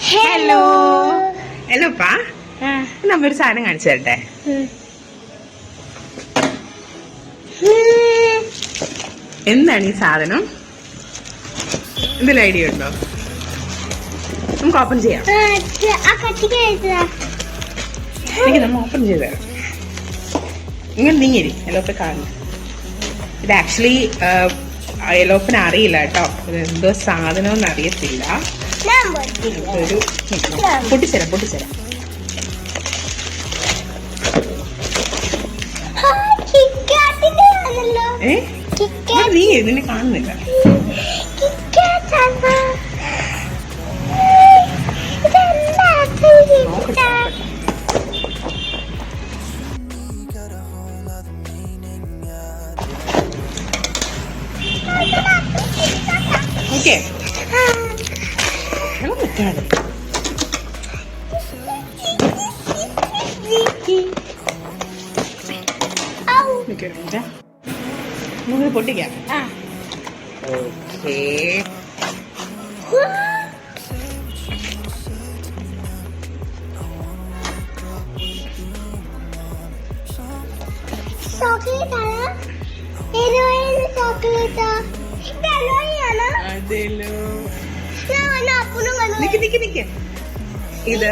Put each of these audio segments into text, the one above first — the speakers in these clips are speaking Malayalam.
ഹലോ ഹലോപ്പാ, നമ്മൊരു സാധനം കാണിച്ചു തരട്ടെ. എന്താണ് ഈ സാധനം? എന്തെങ്കിലും ഐഡിയ ഉണ്ടോ? നമുക്ക് ഓപ്പൺ ചെയ്യാം. നമ്മൾ ഓപ്പൺ ചെയ്ത് തരാം. ഇങ്ങനെ നീങ്ങരി എലോപ്പ കാണും. ഇത് ആക്ച്വലി എലോപ്പന് അറിയില്ല കേട്ടോ, ഇത് എന്തോ സാധനമെന്ന് അറിയത്തില്ല. ഒരു പൊട്ടിച്ചരാം. നീ നിന്നെ കാണുന്നില്ല. ഓക്കെ, നമുക്ക് പൊട്ടിക്കാം. ഓക്കേ, ഇത്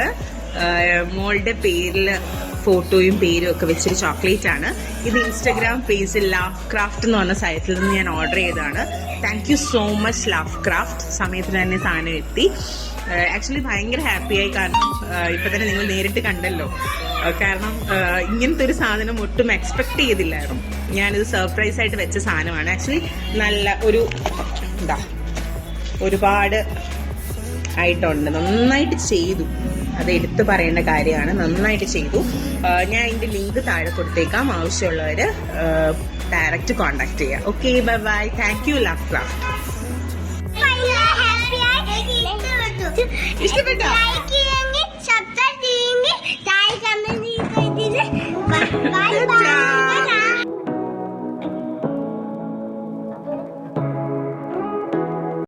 മോളുടെ പേരില് ഫോട്ടോയും പേരും ഒക്കെ വെച്ചൊരു ചോക്ലേറ്റ് ആണ്. ഇത് ഇൻസ്റ്റാഗ്രാം പേജിൽ ലവ് ക്രാഫ്റ്റ് എന്ന് പറഞ്ഞ സൈറ്റിൽ നിന്ന് ഞാൻ ഓർഡർ ചെയ്തതാണ്. Thank you so much love craft. സമയത്തിന് തന്നെ സാധനം എത്തി. ആക്ച്വലി ഭയങ്കര ഹാപ്പിയായി, കാരണം ഇപ്പൊ തന്നെ നിങ്ങൾ നേരിട്ട് കണ്ടല്ലോ. കാരണം ഇങ്ങനത്തെ ഒരു സാധനം ഒട്ടും എക്സ്പെക്ട് ചെയ്തില്ലായിരുന്നു. ഞാനിത് സർപ്രൈസ് ആയിട്ട് വെച്ച സാധനമാണ്. ആക്ച്വലി നല്ല ഒരു ഒരുപാട് ആയിട്ടുണ്ട്. നന്നായിട്ട് ചെയ്തു, അത് എടുത്തു പറയേണ്ട കാര്യമാണ്. നന്നായിട്ട് ചെയ്തു. ഞാൻ ഇതിന്റെ ലിങ്ക് താഴെ കൊടുത്തേക്കാം. ആവശ്യമുള്ളവര് ഡയറക്റ്റ് കോണ്ടാക്ട് ചെയ്യാം. Okay, bye bye. Thank you love craft. ഇഷ്ടപ്പെട്ടോ?